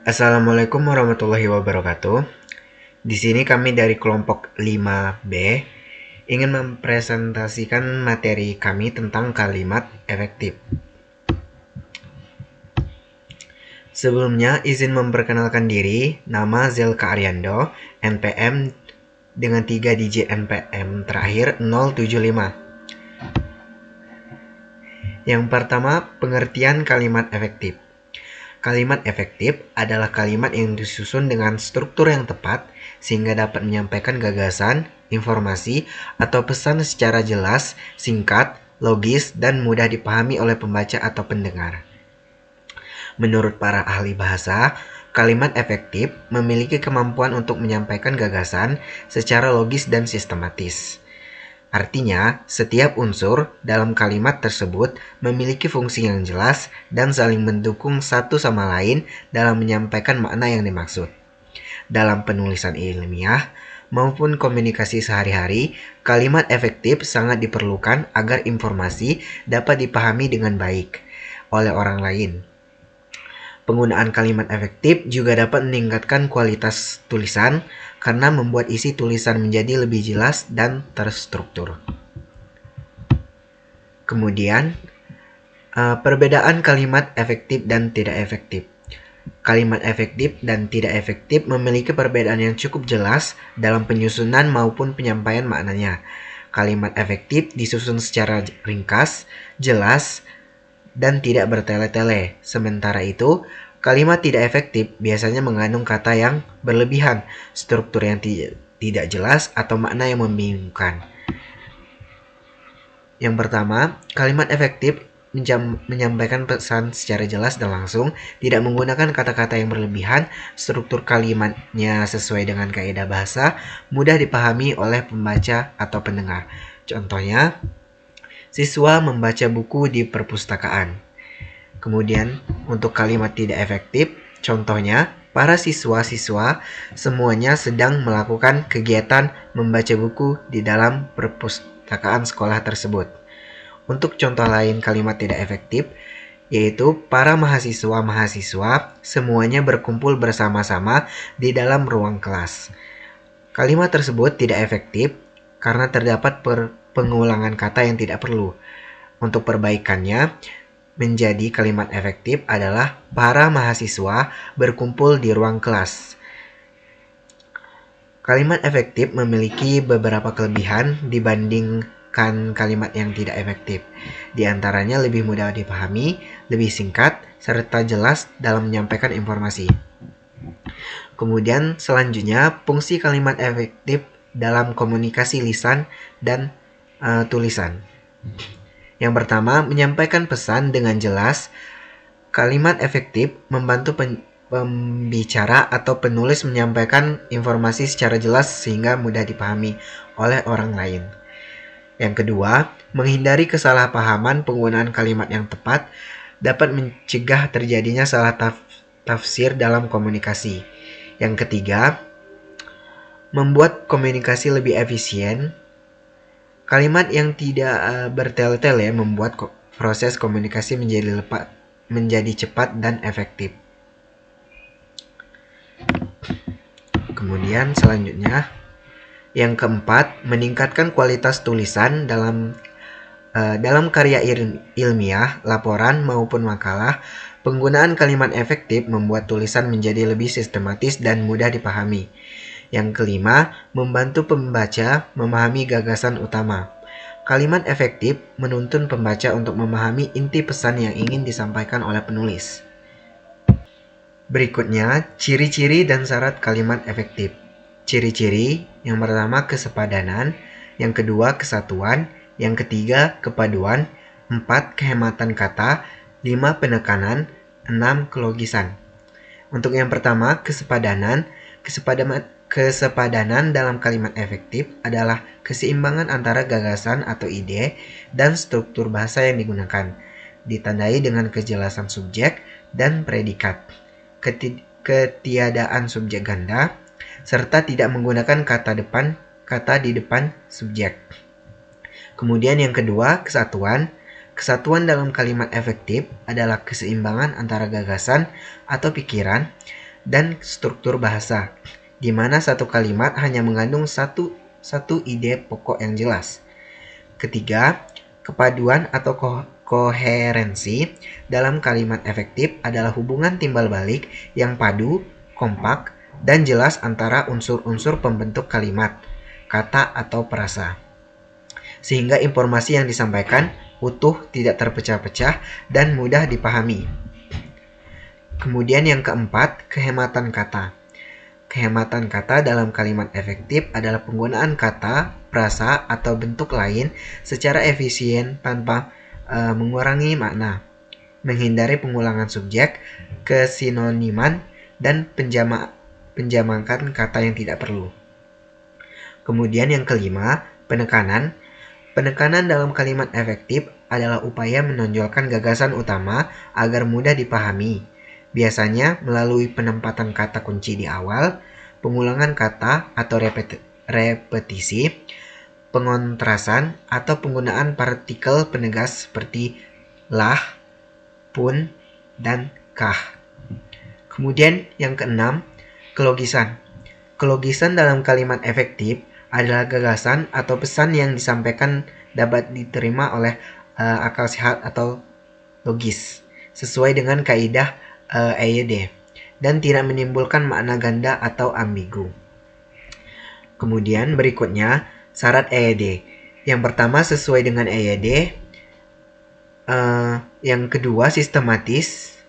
Assalamualaikum warahmatullahi wabarakatuh. Di sini kami dari kelompok 5B ingin mempresentasikan materi kami tentang kalimat efektif. Sebelumnya, izin memperkenalkan diri, nama Zelka Ariando, NPM dengan 3 digit NPM terakhir 075. Yang pertama, pengertian kalimat efektif. Kalimat efektif adalah kalimat yang disusun dengan struktur yang tepat sehingga dapat menyampaikan gagasan, informasi, atau pesan secara jelas, singkat, logis, dan mudah dipahami oleh pembaca atau pendengar. Menurut para ahli bahasa, kalimat efektif memiliki kemampuan untuk menyampaikan gagasan secara logis dan sistematis. Artinya, setiap unsur dalam kalimat tersebut memiliki fungsi yang jelas dan saling mendukung satu sama lain dalam menyampaikan makna yang dimaksud. Dalam penulisan ilmiah maupun komunikasi sehari-hari, kalimat efektif sangat diperlukan agar informasi dapat dipahami dengan baik oleh orang lain. Penggunaan kalimat efektif juga dapat meningkatkan kualitas tulisan karena membuat isi tulisan menjadi lebih jelas dan terstruktur. Kemudian, perbedaan kalimat efektif dan tidak efektif. Kalimat efektif dan tidak efektif memiliki perbedaan yang cukup jelas dalam penyusunan maupun penyampaian maknanya. Kalimat efektif disusun secara ringkas, jelas, dan tidak bertele-tele. Sementara itu, kalimat tidak efektif biasanya mengandung kata yang berlebihan, struktur yang tidak jelas, atau makna yang membingungkan. Yang pertama, kalimat efektif menyampaikan pesan secara jelas dan langsung, tidak menggunakan kata-kata yang berlebihan, struktur kalimatnya sesuai dengan kaidah bahasa, mudah dipahami oleh pembaca atau pendengar. Contohnya, siswa membaca buku di perpustakaan. Kemudian, untuk kalimat tidak efektif, contohnya, para siswa-siswa semuanya sedang melakukan kegiatan membaca buku di dalam perpustakaan sekolah tersebut. Untuk contoh lain kalimat tidak efektif, yaitu para mahasiswa-mahasiswa semuanya berkumpul bersama-sama di dalam ruang kelas. Kalimat tersebut tidak efektif karena terdapat pengulangan kata yang tidak perlu. Untuk perbaikannya, menjadi kalimat efektif adalah para mahasiswa berkumpul di ruang kelas. Kalimat efektif memiliki beberapa kelebihan dibandingkan kalimat yang tidak efektif. Di antaranya lebih mudah dipahami, lebih singkat, serta jelas dalam menyampaikan informasi. Kemudian selanjutnya, fungsi kalimat efektif dalam komunikasi lisan dan tulisan. Yang pertama, menyampaikan pesan dengan jelas. Kalimat efektif membantu pembicara atau penulis menyampaikan informasi secara jelas sehingga mudah dipahami oleh orang lain. Yang kedua, menghindari kesalahpahaman. Penggunaan kalimat yang tepat dapat mencegah terjadinya salah tafsir dalam komunikasi. Yang ketiga, membuat komunikasi lebih efisien. Kalimat yang tidak bertele-tele membuat proses komunikasi menjadi cepat dan efektif. Kemudian selanjutnya, yang keempat, meningkatkan kualitas tulisan dalam karya ilmiah, laporan maupun makalah. Penggunaan kalimat efektif membuat tulisan menjadi lebih sistematis dan mudah dipahami. Yang kelima, membantu pembaca memahami gagasan utama. Kalimat efektif menuntun pembaca untuk memahami inti pesan yang ingin disampaikan oleh penulis. Berikutnya, ciri-ciri dan syarat kalimat efektif. Ciri-ciri, yang pertama kesepadanan, yang kedua kesatuan, yang ketiga kepaduan, 4 kehematan kata, 5 penekanan, 6 kelogisan. Untuk yang pertama, kesepadanan dalam kalimat efektif adalah keseimbangan antara gagasan atau ide dan struktur bahasa yang digunakan, ditandai dengan kejelasan subjek dan predikat, ketiadaan subjek ganda, serta tidak menggunakan kata di depan subjek. Kemudian yang kedua, kesatuan. Kesatuan dalam kalimat efektif adalah keseimbangan antara gagasan atau pikiran dan struktur bahasa, di mana satu kalimat hanya mengandung satu ide pokok yang jelas. Ketiga, kepaduan atau koherensi dalam kalimat efektif adalah hubungan timbal balik yang padu, kompak, dan jelas antara unsur-unsur pembentuk kalimat, kata atau frasa, sehingga informasi yang disampaikan utuh, tidak terpecah-pecah, dan mudah dipahami. Kemudian yang keempat, kehematan kata. Kehematan kata dalam kalimat efektif adalah penggunaan kata, frasa, atau bentuk lain secara efisien tanpa mengurangi makna, menghindari pengulangan subjek, kesinoniman, dan penjamakan kata yang tidak perlu. Kemudian yang kelima, penekanan. Penekanan dalam kalimat efektif adalah upaya menonjolkan gagasan utama agar mudah dipahami. Biasanya melalui penempatan kata kunci di awal, pengulangan kata atau repetisi, pengontrasan, atau penggunaan partikel penegas seperti lah, pun, dan kah. Kemudian yang keenam, kelogisan. Kelogisan dalam kalimat efektif adalah gagasan atau pesan yang disampaikan dapat diterima oleh akal sehat atau logis, sesuai dengan kaidah EYD, dan tidak menimbulkan makna ganda atau ambigu. Kemudian berikutnya, syarat EYD. Yang pertama sesuai dengan EYD, yang kedua sistematis,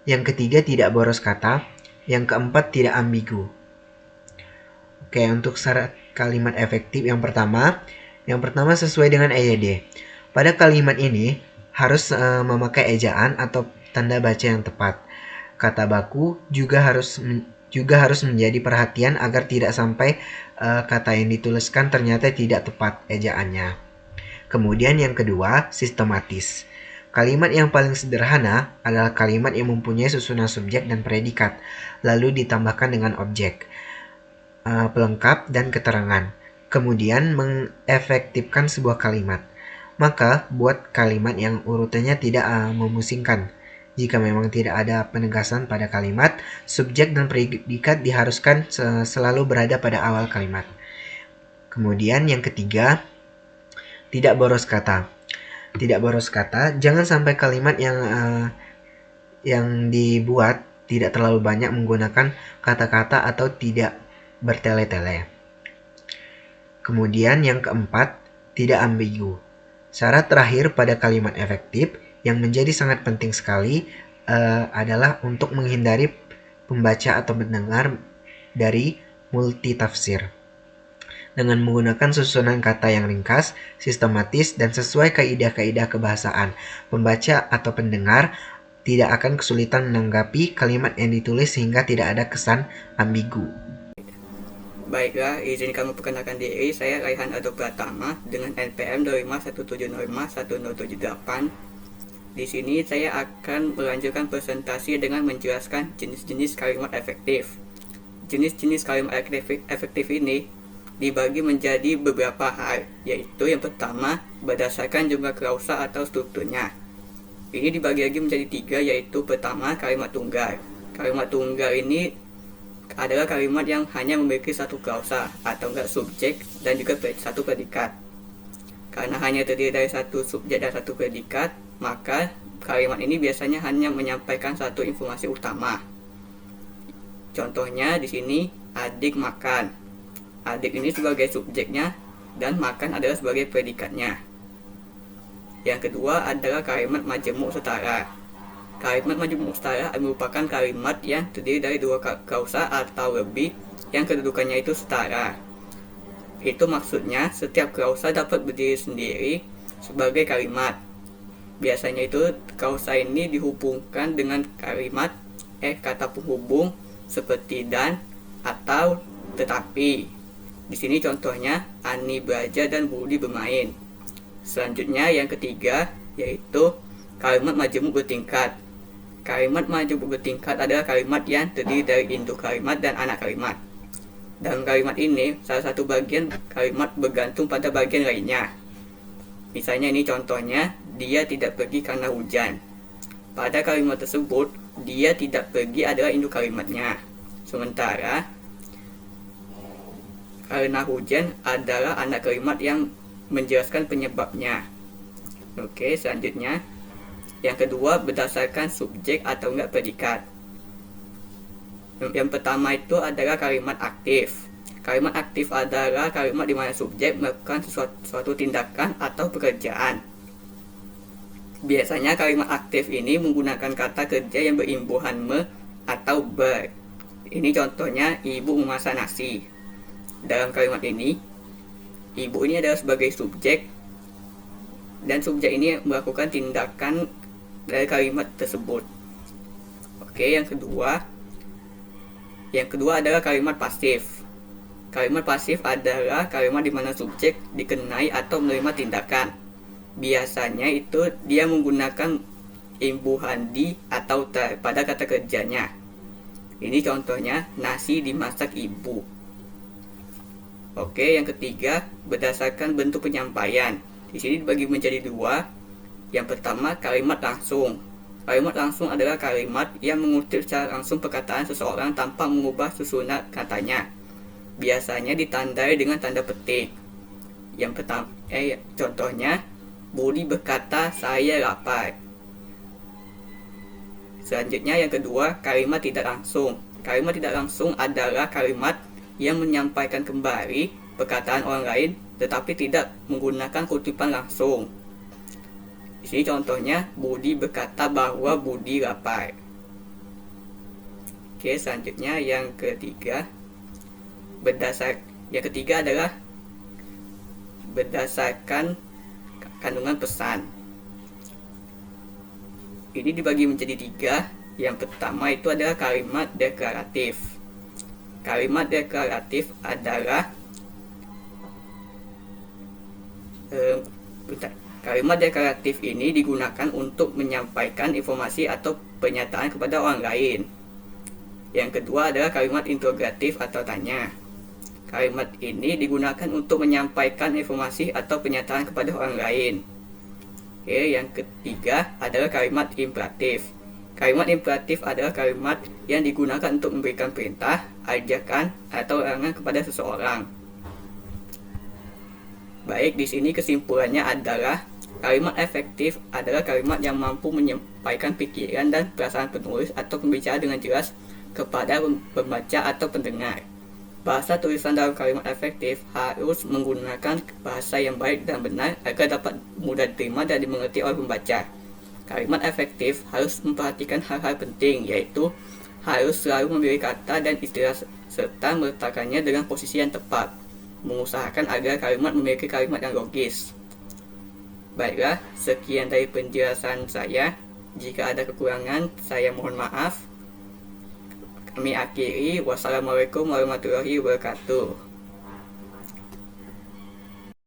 yang ketiga tidak boros kata, yang keempat tidak ambigu. Oke, untuk syarat kalimat efektif yang pertama sesuai dengan EYD. Pada kalimat ini harus memakai ejaan atau tanda baca yang tepat. Kata baku juga harus menjadi perhatian agar tidak sampai kata yang dituliskan ternyata tidak tepat ejaannya. Kemudian yang kedua, sistematis. Kalimat yang paling sederhana adalah kalimat yang mempunyai susunan subjek dan predikat, lalu ditambahkan dengan objek, pelengkap, dan keterangan. Kemudian mengefektifkan sebuah kalimat. Maka buat kalimat yang urutannya tidak memusingkan. Jika memang tidak ada penegasan pada kalimat, subjek dan predikat diharuskan selalu berada pada awal kalimat. Kemudian yang ketiga, tidak boros kata. Tidak boros kata, jangan sampai kalimat yang dibuat tidak terlalu banyak menggunakan kata-kata atau tidak bertele-tele. Kemudian yang keempat, tidak ambigu. Syarat terakhir pada kalimat efektif yang menjadi sangat penting sekali adalah untuk menghindari pembaca atau pendengar dari multitafsir. Dengan menggunakan susunan kata yang ringkas, sistematis, dan sesuai kaidah-kaidah kebahasaan, pembaca atau pendengar tidak akan kesulitan menanggapi kalimat yang ditulis sehingga tidak ada kesan ambigu. Baiklah, izin kami perkenalkan diri. Saya Raihan Ado Pratama dengan NPM 2517051078. Di sini saya akan melanjutkan presentasi dengan menjelaskan jenis-jenis kalimat efektif. Jenis-jenis kalimat efektif ini dibagi menjadi beberapa hal, yaitu yang pertama berdasarkan jumlah klausa atau strukturnya. Ini dibagi lagi menjadi tiga, yaitu pertama kalimat tunggal. Kalimat tunggal ini adalah kalimat yang hanya memiliki satu klausa atau enggak subjek dan juga satu predikat. Karena hanya terdiri dari satu subjek dan satu predikat, maka kalimat ini biasanya hanya menyampaikan satu informasi utama. Contohnya di sini, adik makan. Adik ini sebagai subjeknya dan makan adalah sebagai predikatnya. Yang kedua adalah kalimat majemuk setara. Kalimat majemuk setara merupakan kalimat yang terdiri dari dua klausa atau lebih yang kedudukannya itu setara. Itu maksudnya setiap klausa dapat berdiri sendiri sebagai kalimat. Biasanya itu klausa ini dihubungkan dengan kalimat kata penghubung seperti dan atau tetapi. Di sini contohnya Ani belajar dan Budi bermain. Selanjutnya yang ketiga yaitu kalimat majemuk bertingkat. Kalimat majemuk bertingkat adalah kalimat yang terdiri dari induk kalimat dan anak kalimat. Dalam kalimat ini, salah satu bagian kalimat bergantung pada bagian lainnya. Misalnya ini contohnya, dia tidak pergi karena hujan. Pada kalimat tersebut, dia tidak pergi adalah induk kalimatnya. Sementara karena hujan adalah anak kalimat yang menjelaskan penyebabnya. Oke, selanjutnya yang kedua, berdasarkan subjek atau enggak predikat. Yang pertama itu adalah kalimat aktif. Kalimat aktif adalah kalimat di mana subjek melakukan suatu tindakan atau pekerjaan. Biasanya kalimat aktif ini menggunakan kata kerja yang berimbuhan me atau ber. Ini contohnya, ibu memasak nasi. Dalam kalimat ini, ibu ini adalah sebagai subjek, dan subjek ini melakukan tindakan dari kalimat tersebut. Oke, yang kedua adalah kalimat pasif. Kalimat pasif adalah kalimat di mana subjek dikenai atau menerima tindakan. Biasanya itu dia menggunakan imbuhan di atau ter pada kata kerjanya. Ini contohnya, nasi dimasak ibu. Oke, yang ketiga, berdasarkan bentuk penyampaian. Di sini dibagi menjadi dua. Yang pertama, kalimat langsung. Kalimat langsung adalah kalimat yang mengutip secara langsung perkataan seseorang tanpa mengubah susunan katanya. Biasanya ditandai dengan tanda petik. Yang pertama, contohnya, Budi berkata, "Saya lapar." Selanjutnya yang kedua, kalimat tidak langsung. Kalimat tidak langsung adalah kalimat yang menyampaikan kembali perkataan orang lain tetapi tidak menggunakan kutipan langsung. Di sini contohnya, Budi berkata bahwa Budi lapar. Oke, selanjutnya yang ketiga adalah berdasarkan kandungan pesan. Ini dibagi menjadi tiga. Yang pertama itu adalah kalimat deklaratif. Kalimat deklaratif adalah kalimat deklaratif ini digunakan untuk menyampaikan informasi atau pernyataan kepada orang lain. Yang kedua adalah kalimat interrogatif atau tanya. Kalimat ini digunakan untuk menyampaikan informasi atau pernyataan kepada orang lain. Oke, yang ketiga adalah kalimat imperatif. Kalimat imperatif adalah kalimat yang digunakan untuk memberikan perintah, ajakan, atau larangan kepada seseorang. Baik, di sini kesimpulannya adalah kalimat efektif adalah kalimat yang mampu menyampaikan pikiran dan perasaan penulis atau pembicara dengan jelas kepada pembaca atau pendengar. Bahasa tulisan dalam kalimat efektif harus menggunakan bahasa yang baik dan benar agar dapat mudah diterima dan dimengerti oleh pembaca. Kalimat efektif harus memperhatikan hal-hal penting, yaitu harus selalu memilih kata dan istilah serta meletakkannya dengan posisi yang tepat. Mengusahakan agar kalimat memiliki kalimat yang logis. Baiklah, sekian dari penjelasan saya. Jika ada kekurangan, saya mohon maaf. Kami akhiri. Wassalamualaikum warahmatullahi wabarakatuh.